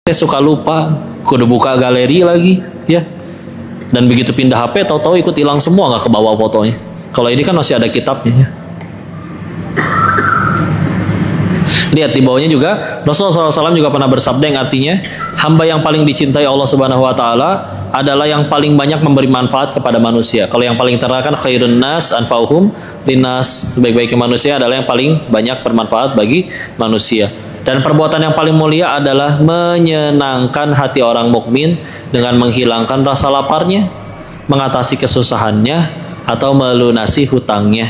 Saya suka lupa, kudu buka galeri lagi, ya. Dan begitu pindah HP, tahu-tahu ikut hilang semua, nggak kebawa fotonya. Kalau ini kan masih ada kitabnya, ya. Lihat di bawahnya juga, Rasulullah SAW juga pernah bersabda yang artinya, hamba yang paling dicintai Allah Subhanahu Wa Taala adalah yang paling banyak memberi manfaat kepada manusia. Kalau yang paling terkenal kan khairun nas anfa'uhum linnas, sebaik-baiknya manusia adalah yang paling banyak bermanfaat bagi manusia. Dan perbuatan yang paling mulia adalah menyenangkan hati orang mukmin dengan menghilangkan rasa laparnya, mengatasi kesusahannya, atau melunasi hutangnya.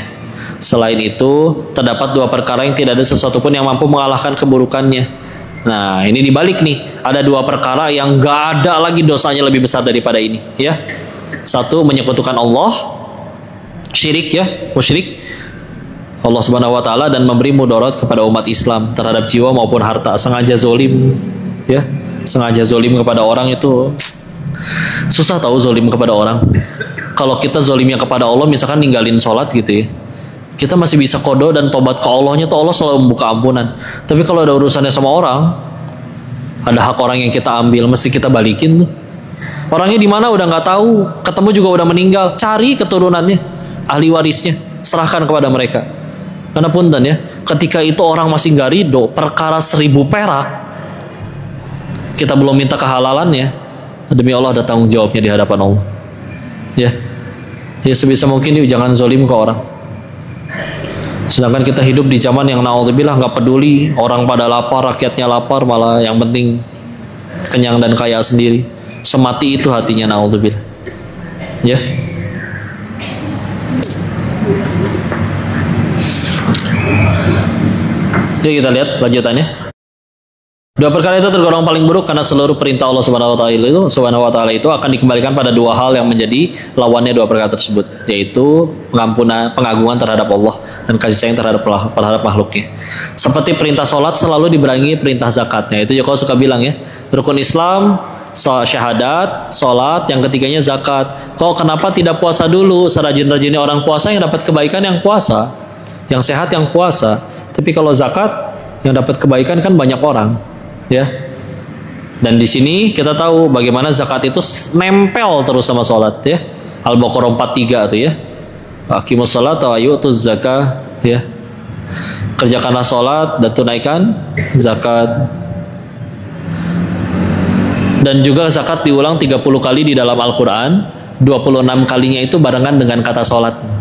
Selain itu, terdapat dua perkara yang tidak ada sesuatu pun yang mampu mengalahkan keburukannya. Nah, ini dibalik nih. Ada dua perkara yang gak ada lagi dosanya lebih besar daripada ini, ya. Satu, menyekutukan Allah, syirik, ya, musyrik Allah Subhanahu Wa Taala, dan memberi mudarat kepada umat Islam terhadap jiwa maupun harta, sengaja zolim, ya, sengaja zolim kepada orang itu susah tahu zolim kepada orang. Kalau kita zolimnya kepada Allah, misalkan ninggalin sholat gitu, ya, kita masih bisa kodo dan tobat ke Allahnya tuh Allah selalu membuka ampunan. Tapi kalau ada urusannya sama orang, ada hak orang yang kita ambil, mesti kita balikin tuh. Orangnya di mana udah nggak tahu, ketemu juga udah meninggal, cari keturunannya, ahli warisnya, serahkan kepada mereka. Karena punten ya, ketika itu orang masih nggak ridho, perkara 1000 perak, kita belum minta kehalalannya, demi Allah ada tanggung jawabnya di hadapan Allah. Ya, ya sebisa mungkin yuk jangan zolim ke orang. Sedangkan kita hidup di zaman yang naudzubillah nggak peduli orang pada lapar, rakyatnya lapar, malah yang penting kenyang dan kaya sendiri. Semati itu hatinya, naudzubillah. Ya. Jadi kita lihat lanjutannya. Dua perkara itu tergolong paling buruk karena seluruh perintah Allah Subhanahu Wa Taala itu akan dikembalikan pada dua hal yang menjadi lawannya dua perkara tersebut, yaitu pengagungan terhadap Allah dan kasih sayang terhadap makhluknya. Seperti perintah sholat selalu dibarengi perintah zakatnya. Itu Joko suka bilang ya, rukun Islam, syahadat, sholat, yang ketiganya zakat. Kok kenapa tidak puasa dulu? Serajin-rajinnya orang puasa yang dapat kebaikan yang puasa, yang sehat yang puasa. Tapi kalau zakat yang dapat kebaikan kan banyak orang. Ya, dan di sini kita tahu bagaimana zakat itu nempel terus sama sholat, ya. Al-Baqarah 43 tuh, ya. Aqimus sholat wa yu'tuz zakah, ya. Kerjakanlah sholat dan tunaikan zakat. Dan juga zakat diulang 30 kali di dalam Al-Quran, 26 kalinya itu barengan dengan kata sholat.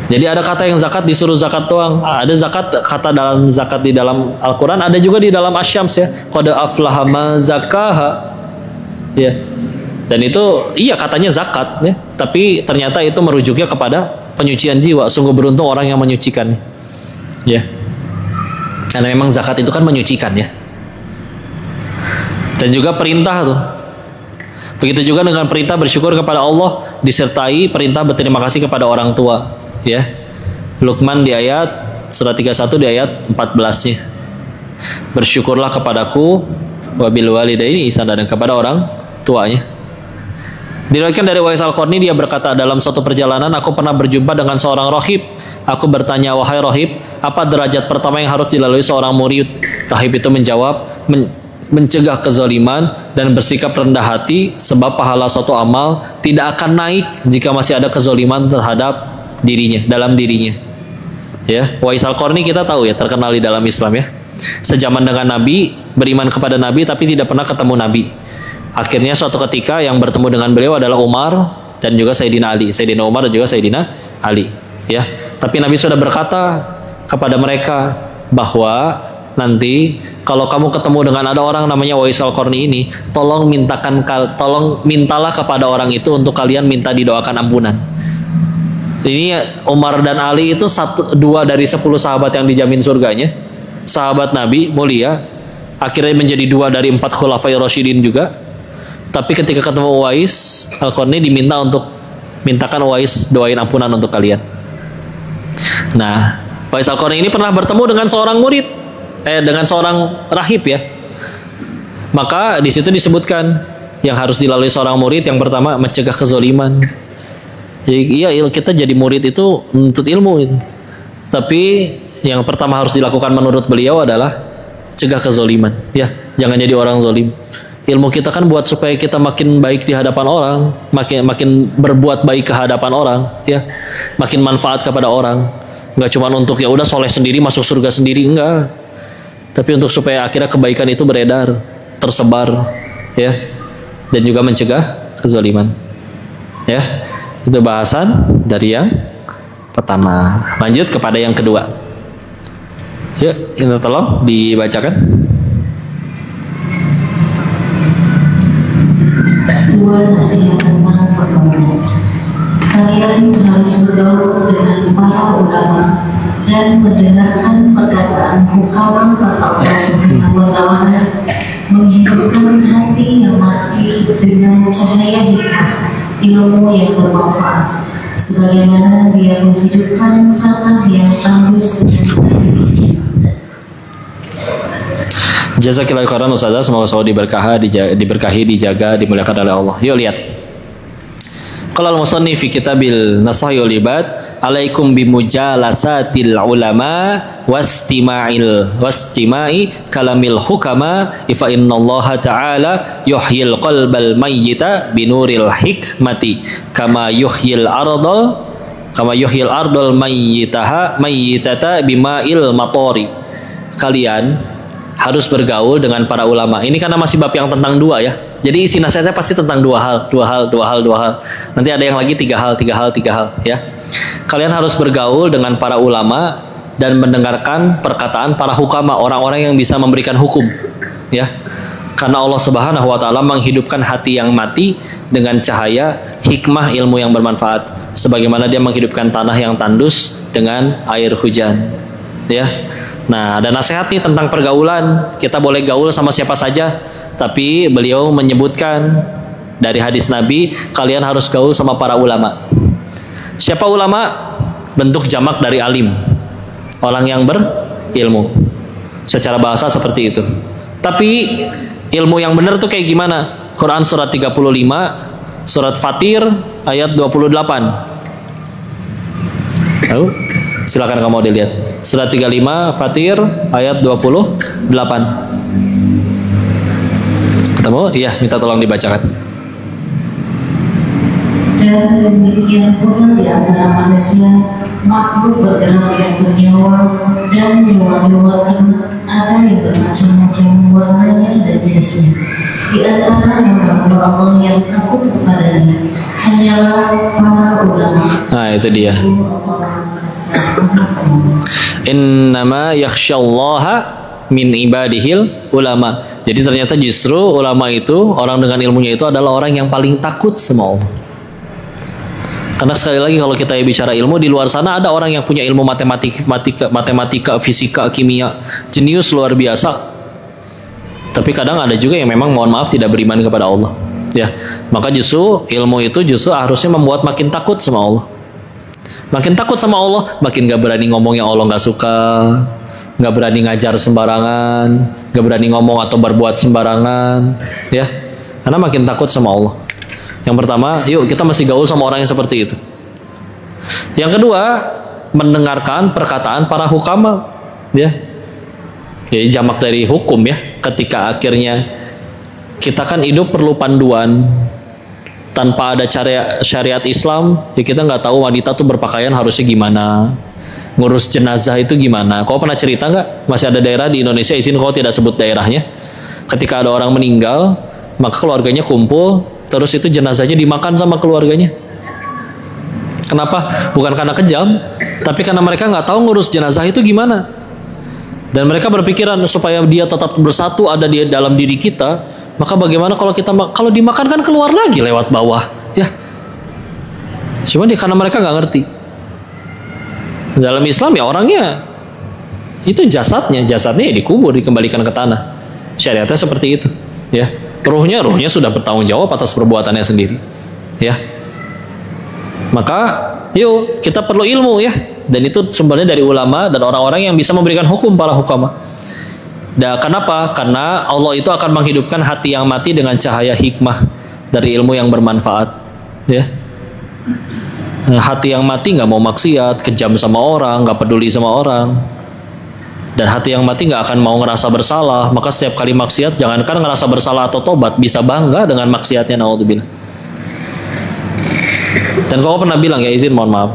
Jadi ada kata yang zakat disuruh zakat doang. Ada zakat, kata dalam zakat di dalam Al-Quran, ada juga di dalam Asy-Syams, ya. Qad aflaha ma zakkaha. Ya. Dan itu iya katanya zakat, ya. Tapi ternyata itu merujuknya kepada penyucian jiwa. Sungguh beruntung orang yang menyucikannya. Ya. Karena memang zakat itu kan menyucikan, ya. Dan juga perintah tuh. Begitu juga dengan perintah bersyukur kepada Allah disertai perintah berterima kasih kepada orang tua. Ya, Luqman di ayat surat 31 di ayat 14-nya. Bersyukurlah kepadaku wabil walidaini ihsana, dan kepada orang tuanya. Diriwayatkan dari Uwais Al-Qarni, dia berkata, dalam suatu perjalanan aku pernah berjumpa dengan seorang rohib. Aku bertanya, wahai rohib, apa derajat pertama yang harus dilalui seorang murid? Rohib itu menjawab, mencegah kezaliman dan bersikap rendah hati, sebab pahala suatu amal tidak akan naik jika masih ada kezaliman terhadap dirinya, dalam dirinya. Ya, Uwais Al-Qarni kita tahu ya, terkenal di dalam Islam, ya. Sejaman dengan Nabi, beriman kepada Nabi tapi tidak pernah ketemu Nabi. Akhirnya suatu ketika yang bertemu dengan beliau adalah Umar dan juga Sayyidina Ali, Sayyidina Umar dan juga Sayyidina Ali, ya. Tapi Nabi sudah berkata kepada mereka bahwa nanti kalau kamu ketemu dengan ada orang namanya Uwais Al-Qarni ini, tolong mintalah kepada orang itu untuk kalian minta didoakan ampunan. Ini Umar dan Ali itu dua dari 10 sahabat yang dijamin surganya, sahabat Nabi mulia, akhirnya menjadi 2 dari 4 khulafai rasyidin juga. Tapi ketika ketemu Uwais Al-Qarni, diminta untuk mintakan Uwais doain ampunan untuk kalian. Nah, Uwais Al-Qarni ini pernah bertemu dengan seorang murid, dengan seorang rahib, ya. Maka di situ disebutkan yang harus dilalui seorang murid, yang pertama mencegah kezaliman. Iya, kita jadi murid itu menuntut ilmu itu. Tapi yang pertama harus dilakukan menurut beliau adalah cegah kezaliman, ya. Jangan jadi orang zalim. Ilmu kita kan buat supaya kita makin baik di hadapan orang, makin berbuat baik ke hadapan orang, ya, makin manfaat kepada orang. Nggak cuma untuk ya udah soleh sendiri masuk surga sendiri, enggak. Tapi untuk supaya akhirnya kebaikan itu beredar, tersebar, ya, dan juga mencegah kezaliman. Ya, itu bahasan dari yang pertama. Lanjut kepada yang kedua. Yuk, ini tolong dibacakan. Dua nasihat tentang pergaulan. Kalian harus bergaul dengan para ulama dan mendengarkan perkataan hukama kata Allah Subhanahu wa Ta'ala, menghidupkan hati yang mati dengan cahaya hikmah, ilmu yang bermanfaat, sebagaimana dia menghidupkan tanah yang tandus dengan air. Jazakillahu khairan Ustazah, semoga selalu diberkahi, dijaga, dimuliakan oleh Allah. Yuk lihat. Qala al-musannif fi kitabil Nasahihul Ibad, alaikum bimujalasatil ulama wastima'i kalamil hukama, fa innallaha ta'ala yuhyil qalbal mayyita binuril hikmati kama yuhyil ardal mayyitata bima'il matori. Kalian harus bergaul dengan para ulama. Ini karena masih bab yang tentang dua, ya. Jadi isi nasihatnya pasti tentang dua hal. Nanti ada yang lagi tiga hal, ya. Kalian harus bergaul dengan para ulama dan mendengarkan perkataan para hukama, orang-orang yang bisa memberikan hukum, ya. Karena Allah Subhanahu wa Ta'ala menghidupkan hati yang mati dengan cahaya hikmah ilmu yang bermanfaat, sebagaimana dia menghidupkan tanah yang tandus dengan air hujan, ya. Nah, ada nasihat nih tentang pergaulan. Kita boleh gaul sama siapa saja, tapi beliau menyebutkan dari hadis Nabi, kalian harus gaul sama para ulama. Siapa ulama? Bentuk jamak dari alim, orang yang berilmu. Secara bahasa seperti itu. Tapi ilmu yang benar tuh kayak gimana? Quran surat 35, surat Fatir ayat 28. Tahu? Silakan kamu dilihat. Surat 35 Fatir ayat 28. Ketemu? Iya, minta tolong dibacakan. Dan demikian pula di antara manusia, makhluk bergerak yang bernyawa dan hewan-hewan ada yang bermacam-macam warnanya dan jenisnya. Di antara hamba Allah yang takut kepadanya hanyalah para ulama. Nah, itu dia. Innama yakhsyallaha min ibadihil ulama. Jadi ternyata justru ulama itu, orang dengan ilmunya itu adalah orang yang paling takut sama Allah. Karena sekali lagi kalau kita bicara ilmu, di luar sana ada orang yang punya ilmu matematika, fisika, kimia, jenius luar biasa. Tapi kadang ada juga yang memang mohon maaf tidak beriman kepada Allah. Ya, maka justru ilmu itu justru harusnya membuat makin takut sama Allah. Makin takut sama Allah, makin gak berani ngomong yang Allah gak suka, gak berani ngajar sembarangan, gak berani ngomong atau berbuat sembarangan, ya. Karena makin takut sama Allah. Yang pertama, yuk kita mesti gaul sama orang yang seperti itu. Yang kedua, mendengarkan perkataan para hukama, ya. Jadi jamak dari hukum, ya. Ketika akhirnya kita kan hidup perlu panduan. Tanpa ada syariat Islam, ya kita nggak tahu wanita tuh berpakaian harusnya gimana, ngurus jenazah itu gimana. Kau pernah cerita nggak? Masih ada daerah di Indonesia, izin kau tidak sebut daerahnya. Ketika ada orang meninggal, maka keluarganya kumpul, terus itu jenazahnya dimakan sama keluarganya. Kenapa? Bukan karena kejam, tapi karena mereka nggak tahu ngurus jenazah itu gimana. Dan mereka berpikiran supaya dia tetap bersatu ada di dalam diri kita. Maka bagaimana kalau dimakan kan keluar lagi lewat bawah, ya. Cuma karena mereka nggak ngerti. Dalam Islam ya orangnya itu jasadnya ya dikubur, dikembalikan ke tanah. Syariatnya seperti itu, ya. Ruhnya sudah bertanggung jawab atas perbuatannya sendiri, ya. Maka yuk kita perlu ilmu, ya. Dan itu sumbernya dari ulama dan orang-orang yang bisa memberikan hukum, para hukama. Dan kenapa? Karena Allah itu akan menghidupkan hati yang mati dengan cahaya hikmah dari ilmu yang bermanfaat, ya. Hati yang mati nggak mau maksiat, kejam sama orang, nggak peduli sama orang. Dan hati yang mati nggak akan mau ngerasa bersalah. Maka setiap kali maksiat, jangankan ngerasa bersalah atau tobat, bisa bangga dengan maksiatnya, naudzubillah. Dan kau pernah bilang, ya izin mohon maaf,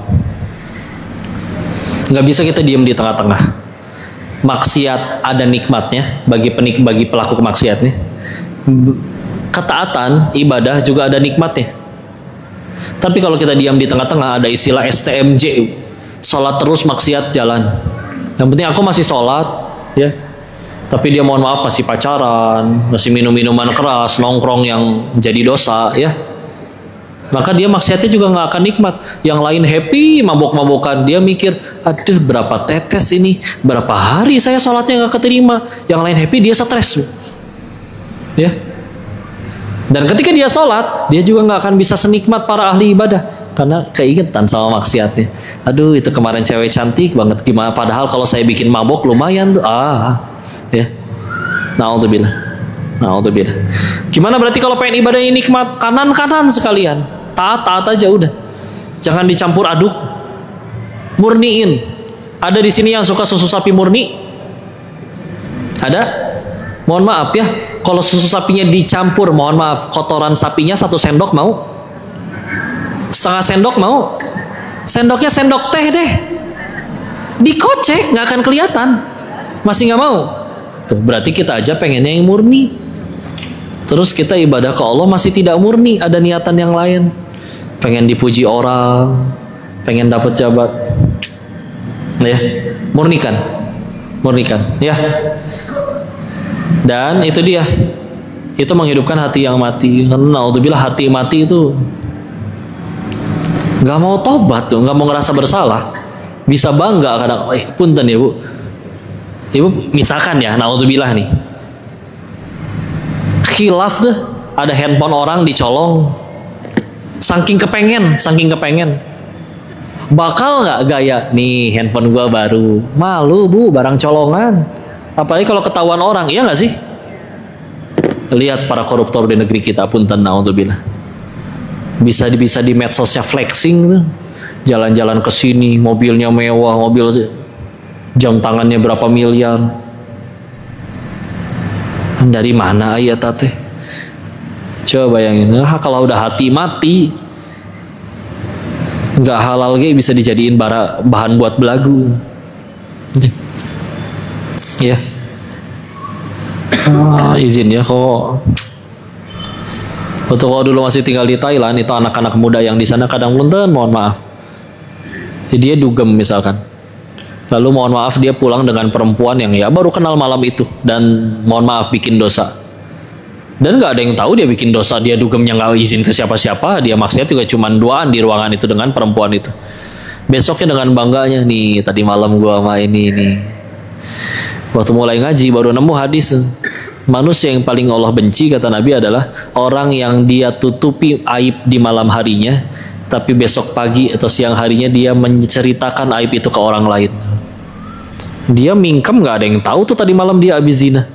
nggak bisa kita diem di tengah-tengah. Maksiat ada nikmatnya bagi pelaku maksiatnya. Ketaatan, ibadah juga ada nikmatnya. Tapi kalau kita diam di tengah-tengah, ada istilah STMJ, sholat terus maksiat jalan. Yang penting aku masih sholat, ya. Tapi dia mohon maaf masih pacaran, masih minum minuman keras, nongkrong yang jadi dosa, ya. Maka dia maksiatnya juga nggak akan nikmat. Yang lain happy, mabok-mabokan, dia mikir, aduh berapa tetes ini, berapa hari saya sholatnya nggak keterima. Yang lain happy, dia stres, ya. Dan ketika dia sholat, dia juga nggak akan bisa senikmat para ahli ibadah. Karena keingetan sama maksiatnya. Aduh itu kemarin cewek cantik banget, gimana padahal kalau saya bikin mabok lumayan tuh. Ya. Naudzubillah. Gimana berarti kalau pengen ibadah ini nikmat? Kanan sekalian. Taat aja udah. Jangan dicampur aduk. Murniin. Ada di sini yang suka susu sapi murni? Ada? Mohon maaf ya, kalau susu sapinya dicampur, mohon maaf, kotoran sapinya 1 sendok mau? Setengah sendok mau? Sendoknya sendok teh deh, dikocek nggak akan kelihatan. Masih nggak mau? Tuh berarti kita aja pengennya yang murni. Terus kita ibadah ke Allah masih tidak murni, ada niatan yang lain. Pengen dipuji orang, pengen dapat jabat, ya. Murnikan, ya. Dan itu dia, itu menghidupkan hati yang mati. Naudzubillah, hati mati itu nggak mau tobat tuh, nggak mau ngerasa bersalah, bisa bangga kadang, punten ya bu, ibu misalkan ya, naudzubillah nih, khilaf tuh, ada handphone orang dicolong, saking kepengen, bakal nggak gaya, nih handphone gua baru, malu bu, barang colongan, apalagi kalau ketahuan orang, iya nggak sih? Lihat para koruptor di negeri kita, punten, naudzubillah. Bisa di medsosnya flexing, jalan-jalan ke sini, mobilnya mewah, mobil jam tangannya berapa miliar. Dari mana ayat teh? Coba bayangin, kalau udah hati mati, nggak halal bisa dijadiin bahan buat belagu, ya. Izin ya, kok. Waktu kalau dulu masih tinggal di Thailand, itu anak-anak muda yang di sana kadang punten, mohon maaf, dia dugem misalkan, lalu mohon maaf dia pulang dengan perempuan yang ya baru kenal malam itu, dan mohon maaf bikin dosa, dan nggak ada yang tahu dia bikin dosa, dia dugemnya nggak izin ke siapa-siapa, dia maksudnya juga cuma duaan di ruangan itu dengan perempuan itu. Besoknya dengan bangganya, nih tadi malam gua sama ini nih, waktu mulai ngaji baru nemu hadis. Manusia yang paling Allah benci, kata Nabi, adalah orang yang dia tutupi aib di malam harinya, tapi besok pagi atau siang harinya dia menceritakan aib itu ke orang lain. Dia mingkem, nggak ada yang tahu tuh tadi malam dia habis zina.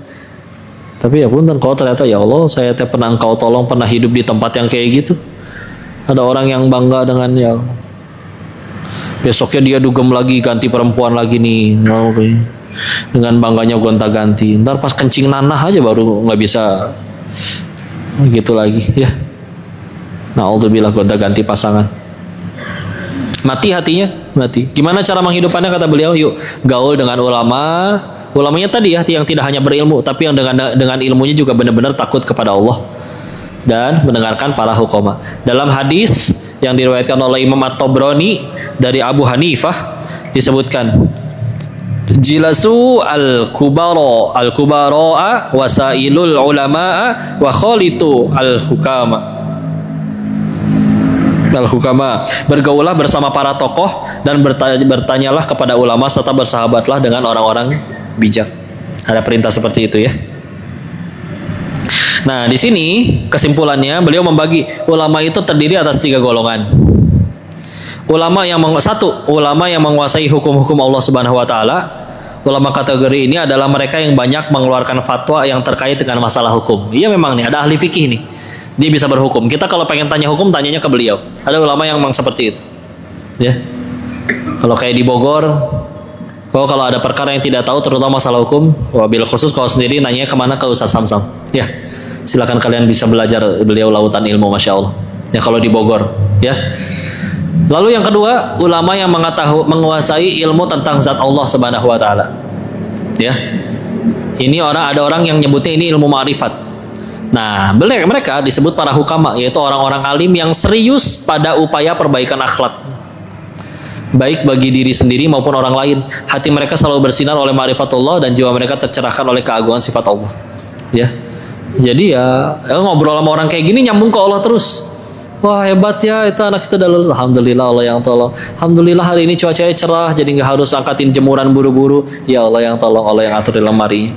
Tapi ya punten, kalau ternyata ya Allah, saya pernah engkau tolong, pernah hidup di tempat yang kayak gitu. Ada orang yang bangga dengan ya, besoknya dia dugem lagi, ganti perempuan lagi nih. Okay. Dengan bangganya gonta-ganti, ntar pas kencing nanah aja baru nggak bisa gitu lagi, ya. Naudzubillah, gonta-ganti pasangan. Mati hatinya, mati. Gimana cara menghidupkannya, kata beliau? Yuk gaul dengan ulama. Ulamanya tadi ya, yang tidak hanya berilmu, tapi yang dengan ilmunya juga benar-benar takut kepada Allah dan mendengarkan para hukama. Dalam hadis yang diriwayatkan oleh Imam At-Tabrani dari Abu Hanifah disebutkan, jilasu al-kubara'a wasailul ulama'a wa khalitu al-hukama. Bergaulah bersama para tokoh dan bertanyalah kepada ulama, serta bersahabatlah dengan orang-orang bijak. Ada perintah seperti itu ya. Nah, di sini kesimpulannya beliau membagi ulama itu terdiri atas 3 golongan. Ulama yang ulama yang menguasai hukum-hukum Allah Subhanahu wa taala. Ulama kategori ini adalah mereka yang banyak mengeluarkan fatwa yang terkait dengan masalah hukum. Iya memang nih, ada ahli fikih nih. Dia bisa berhukum. Kita kalau pengen tanya hukum, tanyanya ke beliau. Ada ulama yang memang seperti itu. Ya. Kalau kayak di Bogor, Bahwa kalau ada perkara yang tidak tahu, terutama masalah hukum, wabil khusus kalau sendiri nanya kemana, ke Ustaz Samsam. Ya, silakan kalian bisa belajar, beliau lautan ilmu, masya Allah. Ya kalau di Bogor, ya. Lalu yang kedua, ulama yang menguasai ilmu tentang zat Allah Subhanahu Wa Taala. Ya, ini ada orang yang nyebutnya ini ilmu ma'rifat. Nah, mereka disebut para hukama, yaitu orang-orang alim yang serius pada upaya perbaikan akhlak, baik bagi diri sendiri maupun orang lain. Hati mereka selalu bersinar oleh ma'rifatullah dan jiwa mereka tercerahkan oleh keagungan sifat Allah. Ya. Jadi ya ngobrol sama orang kayak gini nyambung ke Allah terus. Wah, hebat ya, itu anak kita udah lulus. Alhamdulillah, Allah yang tolong. Alhamdulillah hari ini cuacanya cerah, jadi nggak harus angkatin jemuran buru-buru. Ya Allah yang tolong, Allah yang atur di lemari.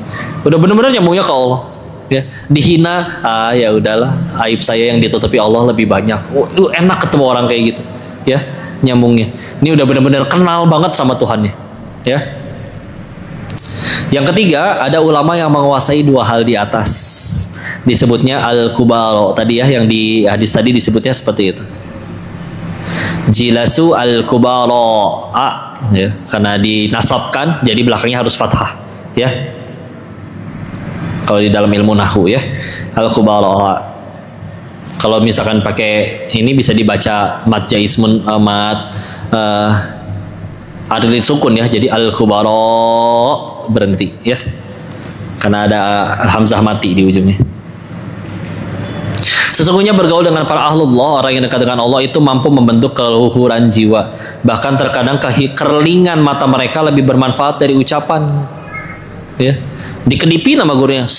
Udah bener-bener nyambungnya ke Allah. Ya, dihina, ya udahlah, aib saya yang ditutupi Allah lebih banyak. Enak ketemu orang kayak gitu. Ya. Nyambungnya. Ini udah benar-benar kenal banget sama Tuhannya. Ya. Yang ketiga, ada ulama yang menguasai dua hal di atas. Disebutnya al-kubaro tadi ya, yang di hadis tadi disebutnya seperti itu. Jilasu al-kubaro. Ya, karena dinasabkan jadi belakangnya harus fathah, ya. Kalau di dalam ilmu nahwu ya, al-kubaro. Kalau misalkan pakai ini bisa dibaca mat jaismun mat adlit sukun ya, jadi al-kubaro berhenti ya, karena ada hamzah mati di ujungnya. Sesungguhnya bergaul dengan para ahlullah, orang yang dekat dengan Allah itu mampu membentuk keluhuran jiwa. Bahkan terkadang kekerlingan mata mereka lebih bermanfaat dari ucapan. Ya, dikedipin sama gurunya,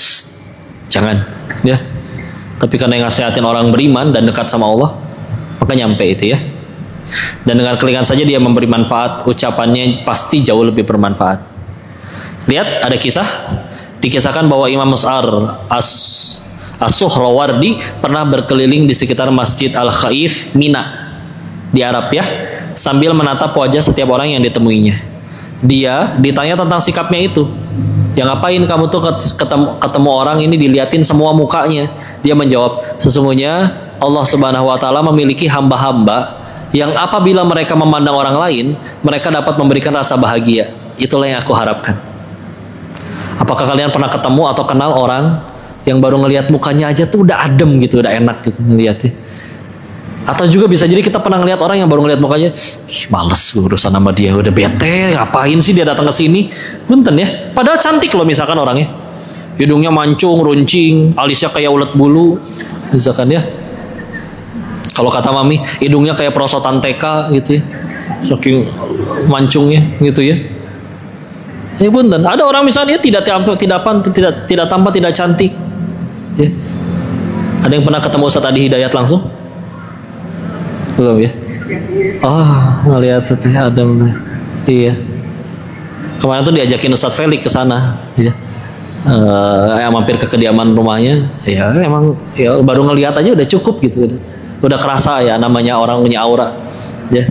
jangan ya. Tapi karena yang nasihatin orang beriman dan dekat sama Allah, maka nyampe itu ya. Dan dengan kelingan saja dia memberi manfaat, ucapannya pasti jauh lebih bermanfaat. Lihat, ada kisah, dikisahkan bahwa Imam Mus'ar As-Suhrawardi pernah berkeliling di sekitar Masjid Al-Khaif, Mina, di Arab ya, sambil menatap wajah setiap orang yang ditemuinya. Dia ditanya tentang sikapnya itu. Yang ngapain kamu tuh ketemu orang ini, diliatin semua mukanya? Dia menjawab, sesungguhnya Allah Subhanahu Wa Taala memiliki hamba-hamba yang apabila mereka memandang orang lain, mereka dapat memberikan rasa bahagia. Itulah yang aku harapkan. Apakah kalian pernah ketemu atau kenal orang yang baru ngelihat mukanya aja tuh udah adem gitu, udah enak gitu ngeliatnya? Atau juga bisa jadi kita pernah ngelihat orang yang baru ngelihat mukanya, males urusan sama dia, udah bete, ngapain sih dia datang ke sini? Benten ya. Padahal cantik loh misalkan orangnya. Hidungnya mancung, runcing, alisnya kayak ulet bulu, misalkan ya. Kalau kata mami, hidungnya kayak perosotan TK gitu ya. Saking mancungnya gitu ya. Ya benten. Ada orang misalnya tidak tampak, tidak cantik. Ya. Ada yang pernah ketemu Ustaz Adi Hidayat langsung? Belum ya? Ngeliat Teh Adam. Iya. Kemarin tuh diajakin Ustadz Felix ke sana, ya. Mampir ke kediaman rumahnya, ya emang ya baru ngelihat aja udah cukup gitu. Udah kerasa ya namanya orang punya aura, ya.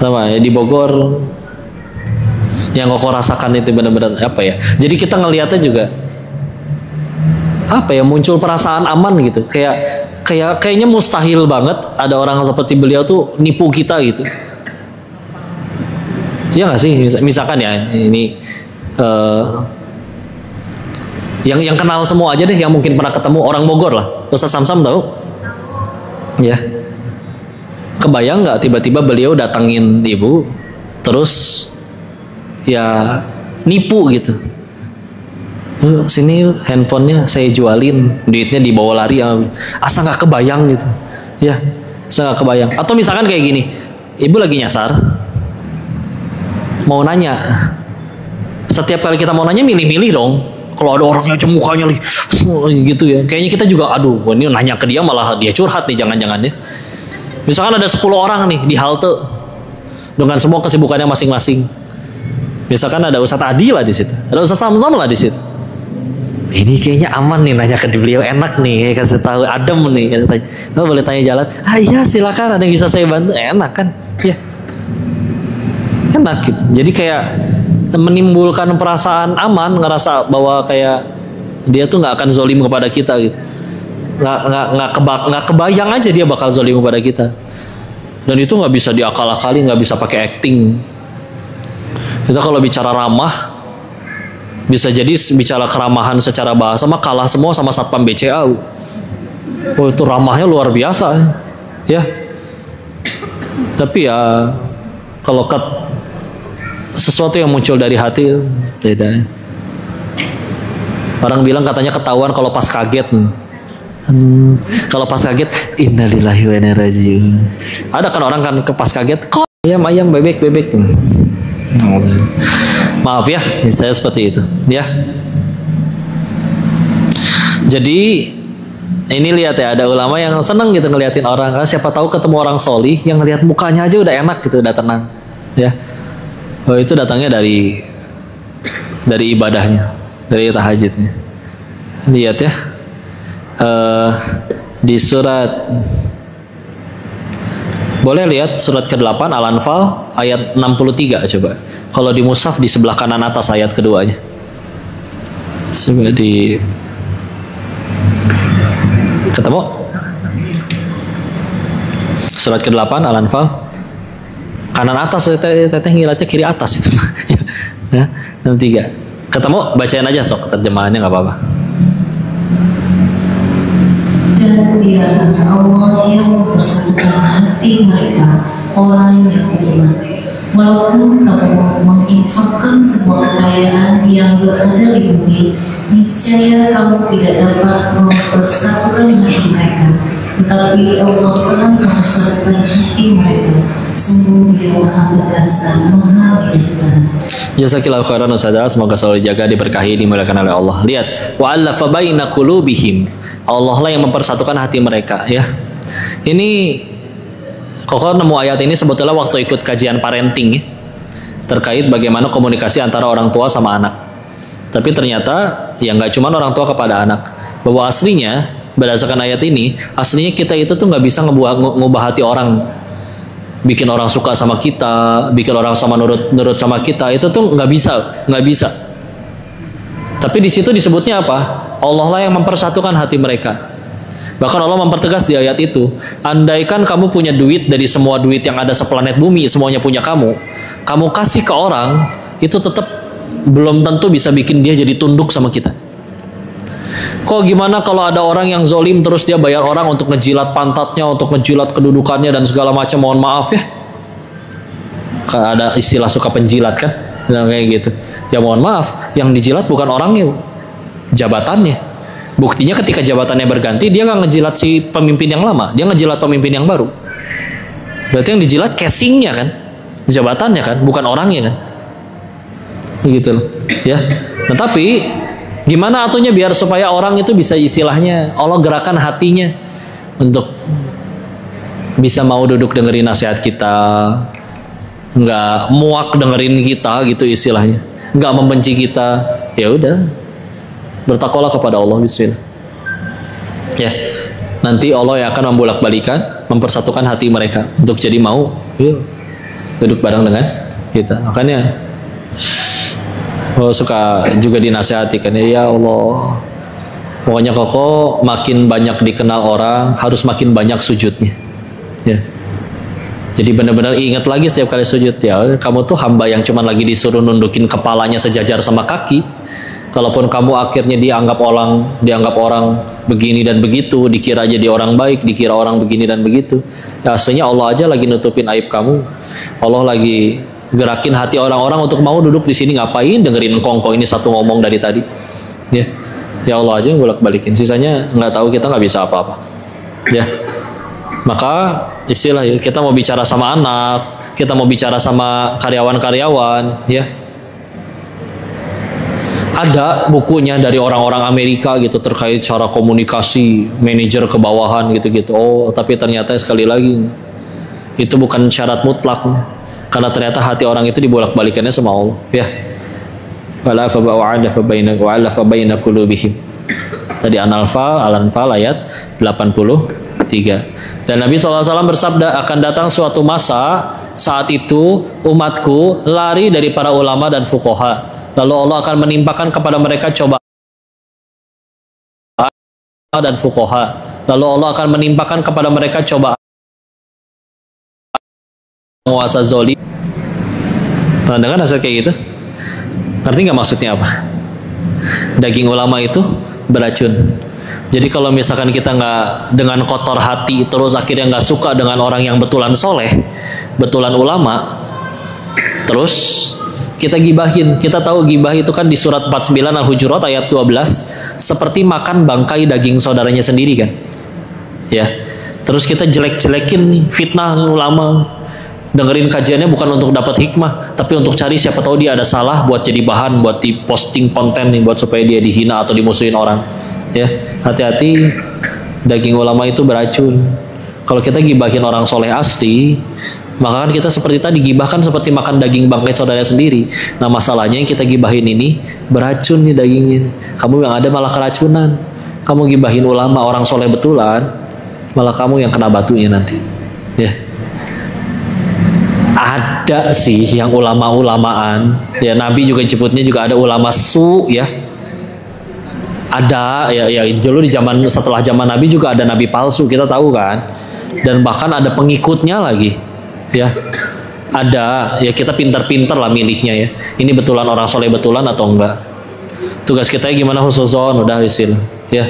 Sama ya di Bogor yang kok rasakan itu benar-benar apa ya? Jadi kita ngelihatnya juga apa ya, muncul perasaan aman gitu. Kayaknya mustahil banget ada orang seperti beliau tuh nipu kita gitu. Iya nggak sih? Misalkan ya ini yang kenal semua aja deh, yang mungkin pernah ketemu orang Bogor lah. Ustaz Samsam tahu? Ya. Kebayang nggak tiba-tiba beliau datangin ibu, terus ya nipu gitu. Sini handphonenya saya jualin, duitnya dibawa lari, asa nggak kebayang gitu, ya, asa nggak kebayang. Atau misalkan kayak gini, ibu lagi nyasar, mau nanya, setiap kali kita mau nanya milih-milih dong. Kalau ada orangnya aja mukanya gitu ya, kayaknya kita juga, aduh, ini nanya ke dia malah dia curhat nih, jangan-jangan ya. Misalkan ada 10 orang nih di halte dengan semua kesibukannya masing-masing. Misalkan ada Ustadz Adi lah di situ, ada Ustadz Samsam lah di situ. Ini kayaknya aman nih nanya ke beliau, enak nih kasih tahu, adem nih. Lo boleh tanya jalan? Iya silakan, ada yang bisa saya bantu. Enak kan? Ya, enak gitu. Jadi kayak menimbulkan perasaan aman, ngerasa bahwa kayak dia tuh nggak akan zolim kepada kita gitu. Nggak kebayang aja dia bakal zolim kepada kita. Dan itu nggak bisa diakal-akali, nggak bisa pakai acting. Kita kalau bicara ramah, bisa jadi bicara keramahan secara bahasa mah kalah semua sama Satpam BCA. Oh, itu ramahnya luar biasa ya. Tapi ya kalau sesuatu yang muncul dari hati beda. Orang bilang katanya ketahuan kalau pas kaget nih. Kalau pas kaget, innalillahi wa inna ilaihi raji'un. Ada kan orang kan pas kaget, kok ayam bebek. Maaf ya, misalnya seperti itu, ya. Jadi ini lihat ya, ada ulama yang senang gitu ngeliatin orang. Kan siapa tahu ketemu orang solih yang ngeliat mukanya aja udah enak gitu, udah tenang, ya. Oh, itu datangnya dari ibadahnya, dari tahajudnya. Lihat ya. Di surat, boleh lihat surat ke-8 Al-Anfal ayat 63 coba. Kalau di mushaf di sebelah kanan atas ayat keduanya. Coba di ketemu surat ke-8 Al-Anfal kanan atas, teteh ngilatnya kiri atas itu. Ya, 63. Ketemu, bacain aja sok terjemahannya nggak apa-apa. Dan dialah Allah yang mempersatukan hati mereka orang yang beriman. Walaupun kamu menginfakkan semua kekayaan yang berada di bumi, niscaya kamu tidak dapat mempersatukan hati mereka. Tetapi Allah telah mempersatukan hati mereka. Sungguh Dia Maha Perkasa, Maha Bijaksana. Jazakillahu khairan Ustazah, semoga selalu dijaga, diberkahi, dimuliakan oleh Allah. Lihat, wa'allafa baina qulubihim. Allah lah yang mempersatukan hati mereka, ya. Ini Koko nemu ayat ini sebetulnya waktu ikut kajian parenting ya, terkait bagaimana komunikasi antara orang tua sama anak. Tapi ternyata ya nggak cuma orang tua kepada anak, bahwa aslinya berdasarkan ayat ini, aslinya kita itu tuh nggak bisa ngubah hati orang, bikin orang suka sama kita, bikin orang sama nurut sama kita, itu tuh nggak bisa. Tapi di situ disebutnya apa? Allah lah yang mempersatukan hati mereka. Bahkan Allah mempertegas di ayat itu, andaikan kamu punya duit dari semua duit yang ada seplanet bumi, semuanya punya kamu kasih ke orang, itu tetap belum tentu bisa bikin dia jadi tunduk sama kita. Kok gimana kalau ada orang yang zolim terus dia bayar orang untuk ngejilat pantatnya, untuk ngejilat kedudukannya dan segala macam, mohon maaf ya. Ada istilah suka penjilat kan, kayak gitu. Ya mohon maaf, yang dijilat bukan orangnya, jabatannya. Buktinya ketika jabatannya berganti, dia nggak ngejilat si pemimpin yang lama, dia ngejilat pemimpin yang baru. Berarti yang dijilat casingnya kan, jabatannya kan, bukan orangnya kan. Begitu loh, ya. Nah tapi gimana atunya biar supaya orang itu bisa istilahnya Allah gerakan hatinya untuk bisa mau duduk dengerin nasihat kita, nggak muak dengerin kita gitu istilahnya, nggak membenci kita. Ya udah, bertakwalah kepada Allah, bismillah. Ya, nanti Allah yang akan membolak-balikan, mempersatukan hati mereka untuk jadi mau, yuk, duduk bareng dengan kita. Makanya Allah suka juga dinasihati kan, ya Allah, pokoknya Koko makin banyak dikenal orang, harus makin banyak sujudnya. Ya. Jadi benar-benar ingat lagi setiap kali sujud, ya, kamu tuh hamba yang cuma lagi disuruh nundukin kepalanya sejajar sama kaki. Kalaupun kamu akhirnya dianggap orang begini dan begitu, dikira jadi orang baik, dikira orang begini dan begitu, ya aslinya Allah aja lagi nutupin aib kamu. Allah lagi gerakin hati orang-orang untuk mau duduk di sini, ngapain dengerin kongko ini satu ngomong dari tadi. Ya Allah aja bolak-balikin, sisanya nggak tahu, kita nggak bisa apa-apa. Ya, maka istilah kita mau bicara sama anak, kita mau bicara sama karyawan-karyawan, ya. Ada bukunya dari orang-orang Amerika gitu terkait cara komunikasi manajer ke bawahan gitu-gitu. Oh, tapi ternyata sekali lagi itu bukan syarat mutlak, karena ternyata hati orang itu dibolak-balikannya sama Allah, ya. Wala fa ba'ada fa baina qulubihim. Tadi Al-Anfal ayat 83. Dan Nabi SAW bersabda, akan datang suatu masa saat itu umatku lari dari para ulama dan fuqaha. Lalu Allah akan menimpakan kepada mereka cobaan dan fuqaha. Lalu Allah akan menimpakan kepada mereka cobaan penguasa zalim. Pernah dengar nasihat kayak gitu? Ngerti nggak maksudnya apa? Daging ulama itu beracun. Jadi kalau misalkan kita nggak dengan kotor hati terus akhirnya nggak suka dengan orang yang betulan soleh, betulan ulama, terus kita gibahin. Kita tahu gibah itu kan di surat 49 Al-Hujurat ayat 12 seperti makan bangkai daging saudaranya sendiri kan, ya. Terus kita jelek-jelekin nih, fitnah ulama, dengerin kajiannya bukan untuk dapat hikmah, tapi untuk cari siapa tahu dia ada salah buat jadi bahan, buat di posting konten nih, buat supaya dia dihina atau dimusuhin orang. Ya, hati-hati, daging ulama itu beracun. Kalau kita gibahin orang soleh asli, maka kan kita seperti tadi gibahkan seperti makan daging bangkai saudara sendiri. Nah masalahnya yang kita gibahin ini beracun nih dagingnya. Kamu yang ada malah keracunan. Kamu gibahin ulama orang soleh betulan, malah kamu yang kena batunya nanti. Ya. Ada sih yang ulama-ulamaan. Ya Nabi juga nyebutnya juga ada ulama su ya. Ada ya dulu di zaman setelah zaman Nabi juga ada nabi palsu, kita tahu kan, dan bahkan ada pengikutnya lagi ya, ada ya. Kita pintar-pintar lah milihnya ya, ini betulan orang soleh betulan atau enggak. Tugas kita gimana khususon udah istilah ya,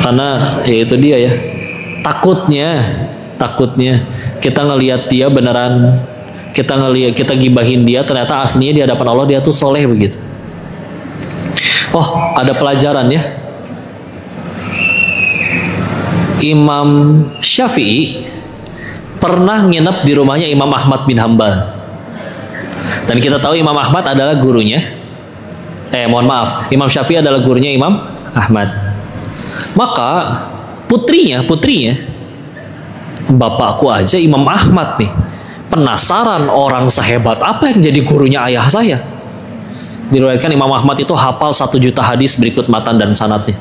karena ya itu dia ya, takutnya kita ngelihat dia beneran, kita gibahin dia, ternyata aslinya di hadapan Allah dia tuh soleh begitu. Oh, ada pelajaran ya. Imam Syafi'i pernah nginep di rumahnya Imam Ahmad bin Hambal. Dan kita tahu Imam Ahmad adalah gurunya. Imam Syafi'i adalah gurunya Imam Ahmad. Maka putrinya, bapakku aja Imam Ahmad nih, penasaran orang sehebat apa yang jadi gurunya ayah saya. Diriwayatkan Imam Ahmad itu hafal 1 juta hadis berikut matan dan sanadnya.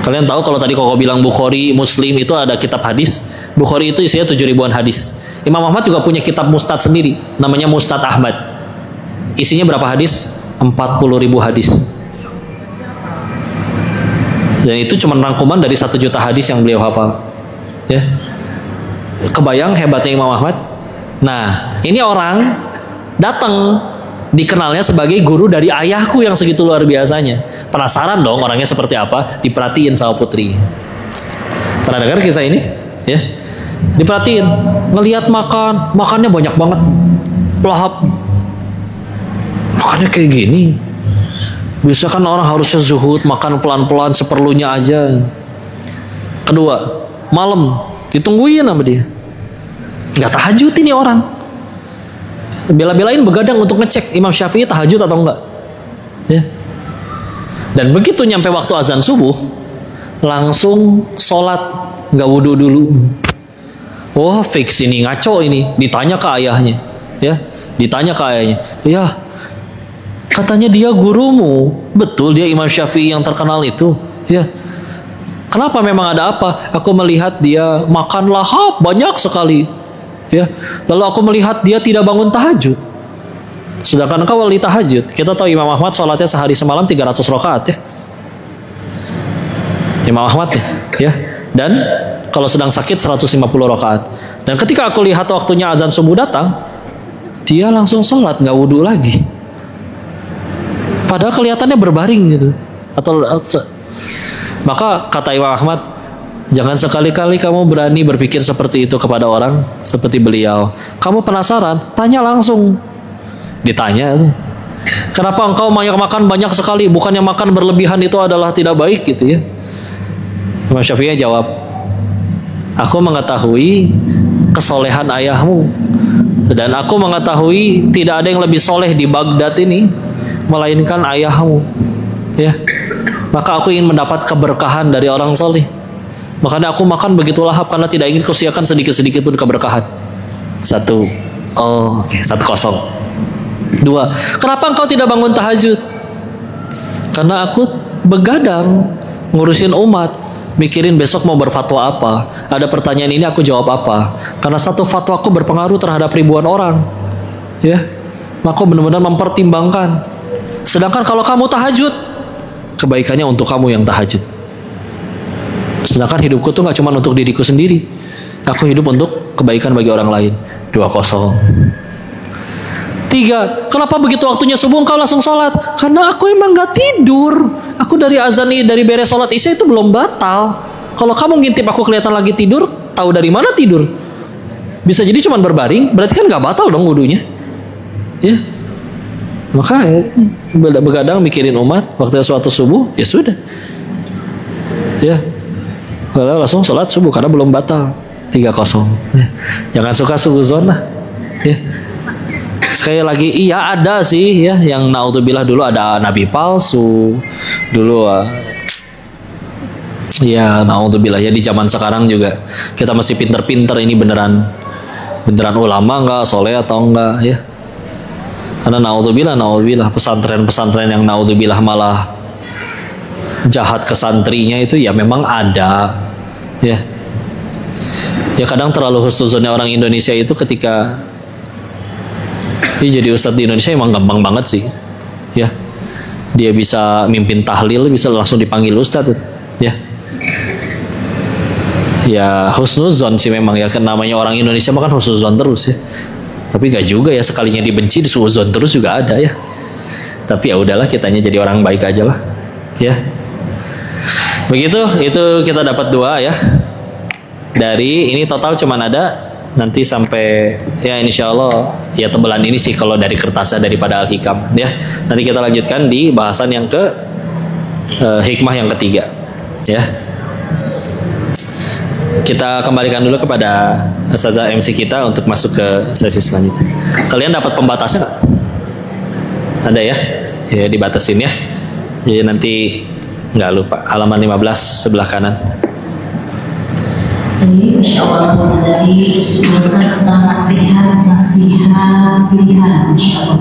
Kalian tahu kalau tadi kok bilang Bukhari, Muslim itu ada kitab hadis. Bukhari itu isinya 7 ribuan hadis. Imam Ahmad juga punya kitab Mustad sendiri, namanya Mustad Ahmad. Isinya berapa hadis? 40 ribu hadis. Dan itu cuma rangkuman dari 1 juta hadis yang beliau hafal. Ya, kebayang hebatnya Imam Ahmad. Nah, ini orang datang, dikenalnya sebagai guru dari ayahku yang segitu luar biasanya. Penasaran dong orangnya seperti apa, diperhatiin sama putri. Pernah dengar kisah ini? Ya, diperhatiin, ngelihat makannya banyak banget, lahap, makannya kayak gini. Biasa kan orang harusnya zuhud, makan pelan-pelan seperlunya aja. Kedua, malam ditungguin sama dia, nggak tahajud ini orang. Bela-belain begadang untuk ngecek Imam Syafi'i tahajud atau enggak ya. Dan begitu nyampe waktu azan subuh langsung sholat, nggak wudhu dulu. Oh fix ini, ngaco ini. Ditanya ke ayahnya ya, ya katanya dia gurumu, betul dia Imam Syafi'i yang terkenal itu ya. Kenapa, memang ada apa? Aku melihat dia makan lahap banyak sekali ya, lalu aku melihat dia tidak bangun tahajud, sedangkan engkau wali tahajud. Kita tahu Imam Ahmad sholatnya sehari semalam 300 rakaat ya, Imam Ahmad ya. Dan kalau sedang sakit 150 rakaat. Dan ketika aku lihat waktunya azan subuh datang, dia langsung sholat, nggak wudhu lagi, padahal kelihatannya berbaring gitu. Maka kata Imam Ahmad, jangan sekali-kali kamu berani berpikir seperti itu kepada orang seperti beliau. Kamu penasaran, tanya langsung. Ditanya, kenapa engkau makan banyak sekali? Bukannya makan berlebihan itu adalah tidak baik gitu ya. Imam Syafi'i jawab, aku mengetahui kesolehan ayahmu, dan aku mengetahui tidak ada yang lebih soleh di Baghdad ini melainkan ayahmu ya. Maka aku ingin mendapat keberkahan dari orang soleh. Makanya aku makan begitu lahap karena tidak ingin kusiakan sedikit-sedikit pun keberkahan. 1-0. Dua, kenapa engkau tidak bangun tahajud? Karena aku begadang ngurusin umat, mikirin besok mau berfatwa apa. Ada pertanyaan ini aku jawab apa. Karena satu fatwaku berpengaruh terhadap ribuan orang. Ya, maka benar-benar mempertimbangkan. Sedangkan kalau kamu tahajud, kebaikannya untuk kamu yang tahajud. Sedangkan hidupku tuh gak cuma untuk diriku sendiri. Aku hidup untuk kebaikan bagi orang lain. 2-0. 3, kenapa begitu waktunya subuh engkau langsung sholat? Karena aku emang gak tidur. Aku dari azan, dari beres sholat isya itu belum batal. Kalau kamu ngintip aku kelihatan lagi tidur, tahu dari mana tidur? Bisa jadi cuma berbaring, berarti kan gak batal dong wudunya. Ya, maka begadang mikirin umat waktu suatu subuh, ya sudah. Ya, kalau langsung sholat subuh karena belum batal. 3-0. Ya. Jangan suka suzon lah. Ya. Sekali lagi, iya ada sih ya yang naudzubillah dulu ada nabi palsu dulu. Ya naudzubillah ya, di zaman sekarang juga kita masih pinter-pinter ini beneran ulama nggak, soleh atau enggak ya. Karena naudzubillah pesantren-pesantren yang naudzubillah malah jahat ke santrinya itu ya memang ada ya. Ya kadang terlalu husnuzonnya orang Indonesia itu ketika dia jadi ustadz di Indonesia emang gampang banget sih ya. Dia bisa mimpin tahlil, bisa langsung dipanggil ustadz ya. Ya husnuzon sih memang ya, namanya orang Indonesia makan husnuzon terus ya. Tapi gak juga ya, sekalinya dibenci disuzon terus juga ada ya. Tapi ya udahlah, kitanya jadi orang baik aja lah ya. Begitu, itu kita dapat 2 ya. Dari ini total cuman ada nanti sampai ya insya Allah ya tebelan ini sih kalau dari kertasnya daripada Al-Hikam ya. Nanti kita lanjutkan di bahasan yang ke hikmah yang ketiga ya. Kita kembalikan dulu kepada Ustazah MC kita untuk masuk ke sesi selanjutnya. Kalian dapat pembatasnya nggak? Ada ya? Ya dibatasin ya. Jadi nanti nggak lupa halaman 15 sebelah kanan. Jadi Masya Allah dari dosa tentang nasihat pilihan, Masya Allah.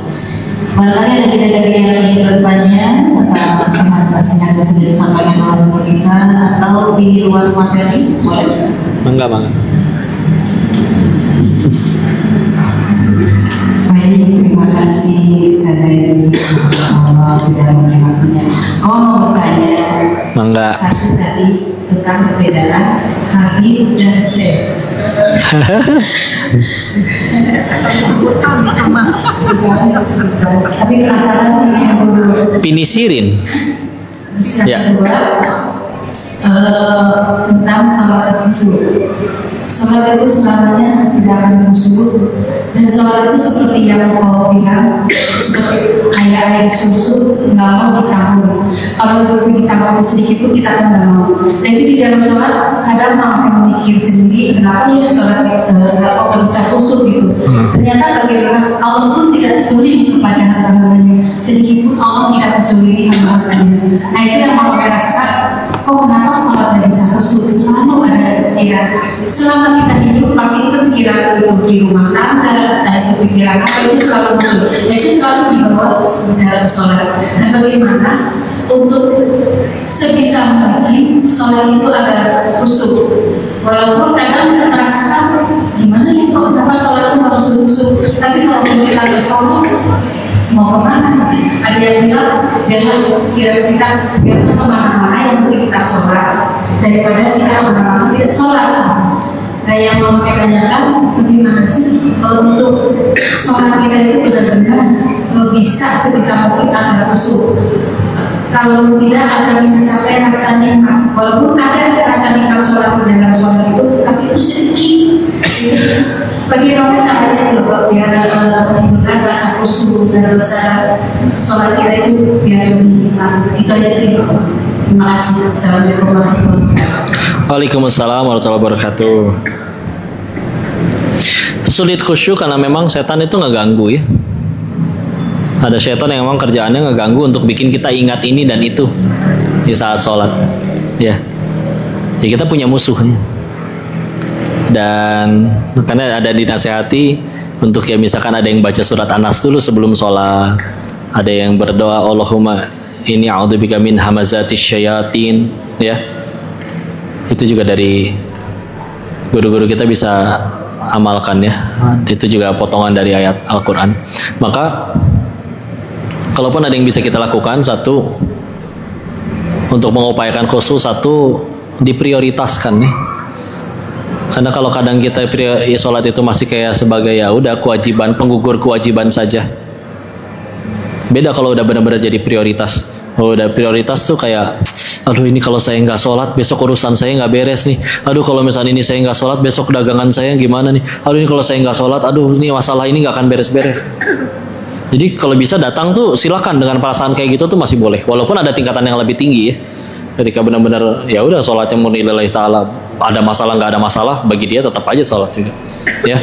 Barangkali ada dari yang ingin bertanya tentang nasihat yang sudah disampaikan oleh guru kita atau di luar materi, boleh? Enggak. Baik, terima kasih Sadari. Allah sudah menerima. Kalau mau bertanya, Mangga. satu tadi tentang perbedaan Habib dan Syekh. Tapi penasaran sih yang dulu. Pinisirin. Ya. Yang kedua tentang sholat khusyuk. Sholat itu selamanya tidak akan khusyuk, dan sholat itu seperti yang kau bilang, seperti kayak air susu nggak mau dicampur. Kalau itu dicampur sedikit pun kita kan nggak mau. Dan itu di dalam sholat kadang mau akan mikir sendiri kenapa ya sholat nggak bisa khusyuk gitu. Ternyata bagaimana Allah pun tidak sulit kepada hamba-hambanya, sedikit pun Allah tidak mensuliti hamba-hambanya. Nah itu yang mau kita rasakan. Kok kenapa sholat nggak bisa khusyuk? Selalu ada pikiran. Selama kita hidup pasti itu pikiran itu di rumah tangga, itu pikiran apa itu selalu muncul. Itu selalu dibawa dalam sholat. Nah bagaimana untuk sebisa mungkin sholat itu agar khusyuk? Walaupun kadang merasakan gimana ya kok kenapa sholat itu harus khusyuk? Tapi kalau kita nggak sholat mau kemana? Ada yang bilang biarlah kemana-mana yang penting kita sholat daripada kita kemana-mana tidak sholat. Nah yang mau kita tanyakan bagaimana sih untuk sholat kita itu benar-benar bisa sebisa mungkin agar khusyuk. Kalau tidak akan mencapai rasa nikmat, walaupun ada rasa nikmat sholat dalam sholat itu, tapi itu sedikit. Bagaimana caranya kalau biar menimbulkan rasa khusyuk dan rasa sholat kita itu biar lebih nikmat? Itu aja sih. Terima kasih. Assalamualaikum warahmatullahi wabarakatuh. Waalaikumsalam warahmatullahi wabarakatuh. Sulit khusyuk karena memang setan itu ngeganggu ya. Ada setan yang memang kerjaannya ngeganggu untuk bikin kita ingat ini dan itu di saat sholat ya. Ya kita punya musuhnya. Dan karena ada dinasehati untuk ya misalkan ada yang baca surat An-Nas dulu sebelum sholat, ada yang berdoa Allahumma inni a'udzubika min hamazatis syayatin ya. Itu juga dari guru-guru kita bisa amalkan ya. Itu juga potongan dari ayat Al-Quran. Maka kalaupun ada yang bisa kita lakukan, satu untuk mengupayakan khusyuk, satu diprioritaskan ya. Karena kalau kadang kita ya, sholat itu masih kayak sebagai ya udah kewajiban, penggugur kewajiban saja. Beda kalau udah benar-benar jadi prioritas. Kalau udah prioritas tuh kayak, aduh ini kalau saya nggak sholat besok urusan saya nggak beres nih. Aduh kalau misalnya ini saya nggak sholat besok dagangan saya gimana nih. Aduh ini kalau saya nggak sholat, aduh ini masalah ini nggak akan beres-beres. Jadi kalau bisa datang tuh silakan dengan perasaan kayak gitu tuh masih boleh. Walaupun ada tingkatan yang lebih tinggi ya. Ketika benar-benar ya udah sholatnya murni lillahi ta'ala, ada masalah nggak ada masalah bagi dia tetap aja sholat juga. Ya.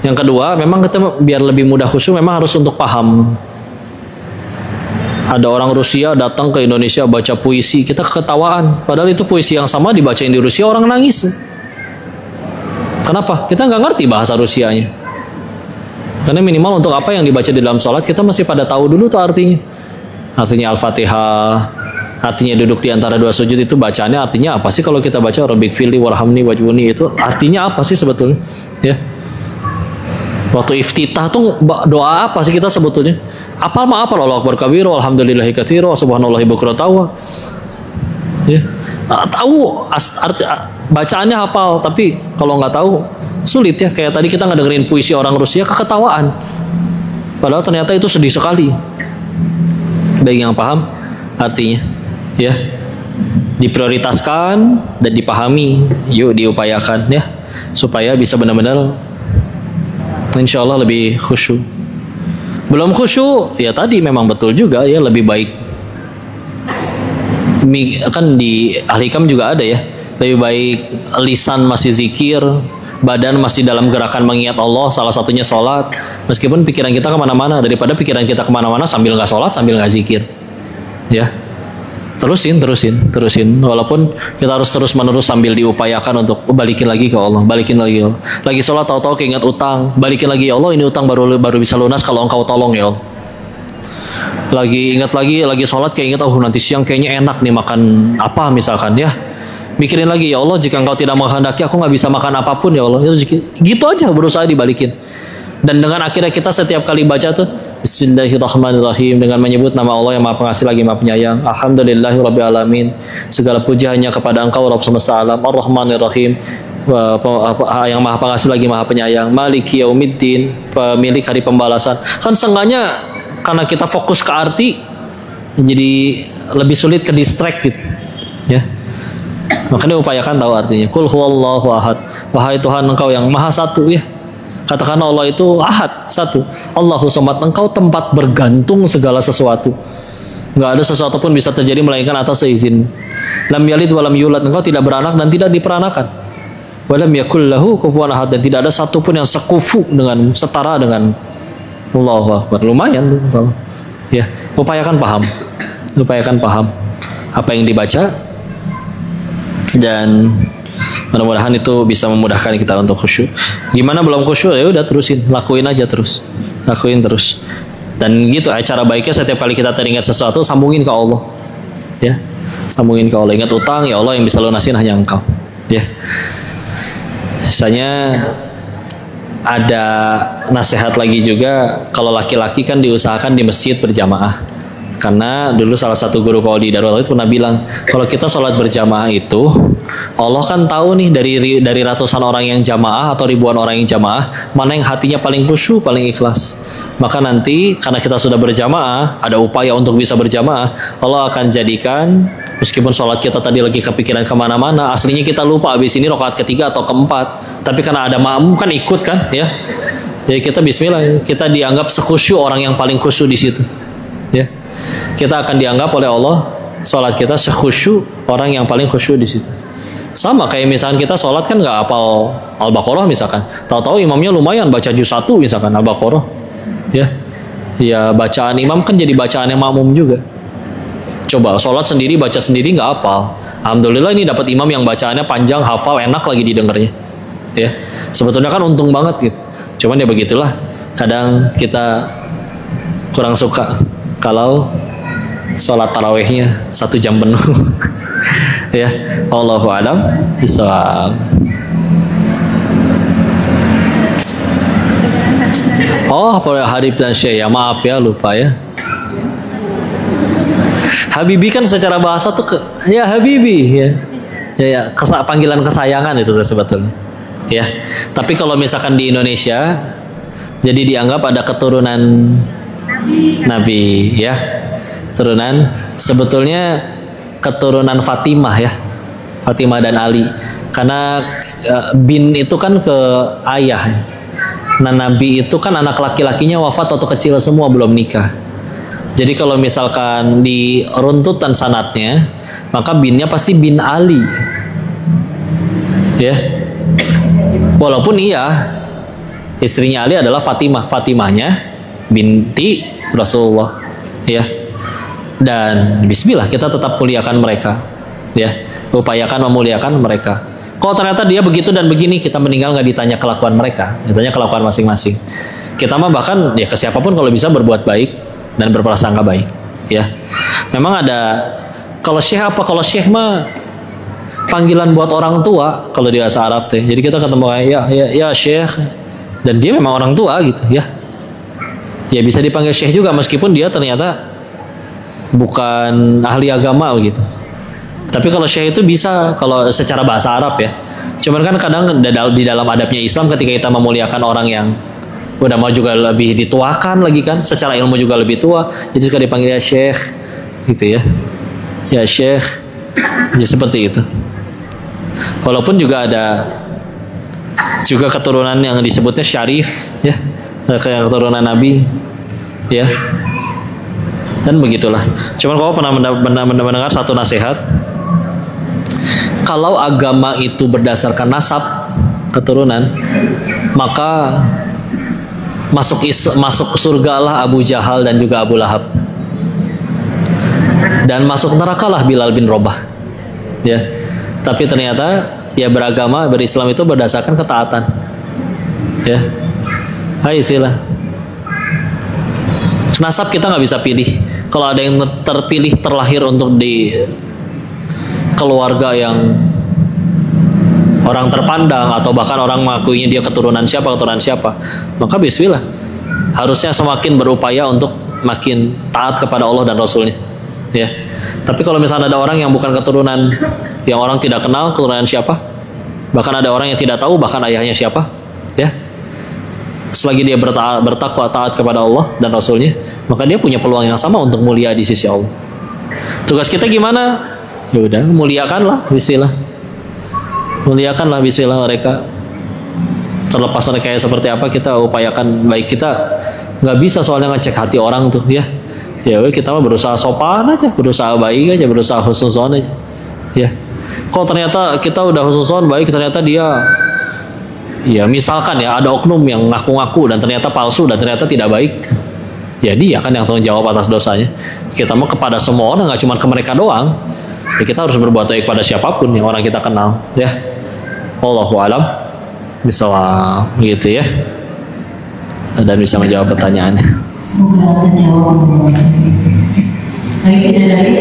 Yang kedua, memang kita biar lebih mudah khusyuk memang harus untuk paham. Ada orang Rusia datang ke Indonesia baca puisi, kita keketawaan. Padahal itu puisi yang sama dibacain di Rusia, orang nangis. Kenapa? Kita nggak ngerti bahasa Rusianya. Karena minimal untuk apa yang dibaca di dalam sholat, kita masih pada tahu dulu tuh artinya. Artinya Al-Fatihah, artinya duduk di antara dua sujud itu bacaannya artinya apa sih? Kalau kita baca Rabbik firli warhamni wajbuni itu artinya apa sih sebetulnya? Ya. Waktu iftitah tuh doa apa sih kita sebetulnya? Apal mah apal, Allahu akbar kabir, alhamdulillahi katsira, subhanallahi bukratan. Ya. Tahu arti bacaannya hafal, tapi kalau nggak tahu sulit ya. Kayak tadi kita ngedengerin puisi orang Rusia keketawaan. Padahal ternyata itu sedih sekali. Bagi yang paham artinya, ya. Diprioritaskan dan dipahami, yuk diupayakan ya, supaya bisa benar-benar insya Allah lebih khusyuk. Belum khusyuk, ya tadi memang betul juga ya, lebih baik. Kan di Al-Hikam juga ada ya, lebih baik lisan masih zikir, badan masih dalam gerakan mengingat Allah, salah satunya sholat, meskipun pikiran kita kemana-mana, daripada pikiran kita kemana-mana sambil nggak sholat, sambil nggak zikir. Ya, terusin. Walaupun kita harus terus-menerus sambil diupayakan untuk balikin lagi ke Allah, balikin lagi ya Allah. Lagi sholat tahu-tahu keinget utang, balikin lagi ya Allah, ini utang baru bisa lunas kalau engkau tolong ya Allah. Lagi ingat lagi sholat kayak ingat, oh nanti siang kayaknya enak nih makan apa misalkan ya. Mikirin lagi ya Allah, jika engkau tidak menghendaki aku nggak bisa makan apapun ya Allah. Gitu aja berusaha dibalikin. Dan dengan akhirnya kita setiap kali baca tuh Bismillahirrahmanirrahim dengan menyebut nama Allah yang Maha Pengasih lagi Maha Penyayang. Alhamdulillahirabbil alamin. Segala puji hanya kepada Engkau Rabb semesta alam. Ar-Rahmanir-Rahim. Yang Maha Pengasih lagi Maha Penyayang. Maliki yaumiddin, pemilik hari pembalasan. Kan seenggaknya karena kita fokus ke arti jadi lebih sulit ke distract gitu. Ya. Makanya upayakan tahu artinya. Qul huwallahu ahad. Wahai Tuhan Engkau yang Maha Satu ya. Katakan Allah itu ahad, satu. Allahu somad, engkau tempat bergantung segala sesuatu. Nggak ada sesuatu pun bisa terjadi melainkan atas seizin. Lam yalid walam yulad, engkau tidak beranak dan tidak diperanakan. Walam yakul lahu kufuwan ahad, dan tidak ada satupun yang sekufu dengan setara dengan Allahu Akbar. Lumayan tuh. Ya, upayakan paham apa yang dibaca, dan mudah-mudahan itu bisa memudahkan kita untuk khusyuk. Gimana belum khusyuk, ya udah terusin, lakuin terus. Dan gitu cara baiknya setiap kali kita teringat sesuatu sambungin ke Allah. Ya. Sambungin ke Allah. Ingat utang, ya Allah yang bisa lunasin hanya Engkau. Ya. Misalnya ada nasihat lagi juga, kalau laki-laki kan diusahakan di masjid berjamaah. Karena dulu salah satu guru kalau di Darul itu pernah bilang, kalau kita sholat berjamaah itu, Allah kan tahu nih dari ratusan orang yang jamaah atau ribuan orang yang jamaah, mana yang hatinya paling khusyuk, paling ikhlas. Maka nanti karena kita sudah berjamaah, ada upaya untuk bisa berjamaah, Allah akan jadikan, meskipun sholat kita tadi lagi kepikiran kemana-mana, aslinya kita lupa habis ini rakaat ketiga atau keempat, tapi karena ada makmum kan ikut kan, ya. Jadi kita Bismillah, kita dianggap sekhusyuk orang yang paling khusyuk di situ, ya. Kita akan dianggap oleh Allah sholat kita sekhusyuk orang yang paling khusyuk di situ. Sama kayak misalkan kita sholat kan nggak hafal Al-Baqarah misalkan, tahu-tahu imamnya lumayan baca juz 1 misalkan Al-Baqarah, ya bacaan imam kan jadi bacaan yang makmum juga. Coba sholat sendiri baca sendiri nggak hafal, alhamdulillah ini dapat imam yang bacaannya panjang, hafal, enak lagi didengarnya. Ya, sebetulnya kan untung banget gitu. Cuman ya begitulah, kadang kita kurang suka kalau sholat tarawihnya 1 jam penuh. Ya, Allahu a'lam bishawab. Oh, Habib dan Syekh, ya maaf ya, lupa ya. Habibi kan secara bahasa tuh ya Habibi ya. Ya, panggilan kesayangan itu sebetulnya. ya. Tapi kalau misalkan di Indonesia, jadi dianggap ada keturunan Nabi, ya. Keturunan, sebetulnya keturunan Fatimah, ya. Fatimah dan Ali. Karena bin itu kan ke ayah. Nah, Nabi itu kan anak laki-lakinya wafat waktu kecil semua, belum nikah. Jadi kalau misalkan di runtutan sanadnya, maka binnya pasti bin Ali. Ya. Walaupun iya, istrinya Ali adalah Fatimah. Fatimahnya binti Rasulullah. Ya. Dan bismillah, kita tetap muliakan mereka. Ya. Upayakan memuliakan mereka. Kalau ternyata dia begitu dan begini, kita meninggal nggak ditanya kelakuan mereka, ditanya kelakuan masing-masing. Kita mah bahkan ya ke siapapun kalau bisa berbuat baik dan berprasangka baik. Ya, memang ada kalau syekh apa? Kalau syekh mah panggilan buat orang tua kalau di bahasa Arab teh. Jadi kita ketemu kayak ya syekh, dan dia memang orang tua gitu ya. Ya bisa dipanggil syekh juga meskipun dia ternyata bukan ahli agama gitu. Tapi kalau syekh itu bisa kalau secara bahasa Arab ya. Cuman kan kadang di dalam adabnya Islam ketika kita memuliakan orang yang udah mau juga lebih dituakan lagi kan, secara ilmu juga lebih tua, jadi suka dipanggil ya syekh gitu ya. Ya syekh. Ya seperti itu. Walaupun juga ada juga keturunan yang disebutnya syarif ya, kayak keturunan Nabi ya. Dan begitulah. Cuman kalau pernah mendengar satu nasihat, kalau agama itu berdasarkan nasab keturunan, maka masuk surgalah Abu Jahal dan juga Abu Lahab, dan masuk nerakalah Bilal bin Rabah. Ya, tapi ternyata ya beragama berislam itu berdasarkan ketaatan. Ya, hai sila. Nasab kita nggak bisa pilih. Kalau ada yang terpilih terlahir untuk di keluarga yang orang terpandang atau bahkan orang mengakuinya dia keturunan siapa, maka bismillah, harusnya semakin berupaya untuk makin taat kepada Allah dan Rasulnya ya. Tapi kalau misalnya ada orang yang bukan keturunan, yang orang tidak kenal keturunan siapa, bahkan ada orang yang tidak tahu bahkan ayahnya siapa ya, selagi dia bertakwa taat kepada Allah dan Rasulnya, maka dia punya peluang yang sama untuk mulia di sisi Allah. Tugas kita gimana? Ya udah, muliakanlah bismillah. Muliakanlah bismillah mereka. Terlepas mereka seperti apa, kita upayakan baik. Kita nggak bisa soalnya ngecek hati orang tuh ya. Ya kita mah berusaha sopan aja, berusaha baik aja, berusaha husnuzon aja. Ya. Kalau ternyata kita udah husnuzon baik, ternyata dia ya misalkan ya ada oknum yang ngaku-ngaku dan ternyata palsu dan ternyata tidak baik, ya dia kan yang tanggung jawab atas dosanya. Kita mau kepada semua orang, nggak cuma ke mereka doang. Ya, kita harus berbuat baik pada siapapun yang orang kita kenal ya. Wallahu alam bisawab gitu ya, dan bisa menjawab pertanyaannya. Semoga terjawab. Baik, dari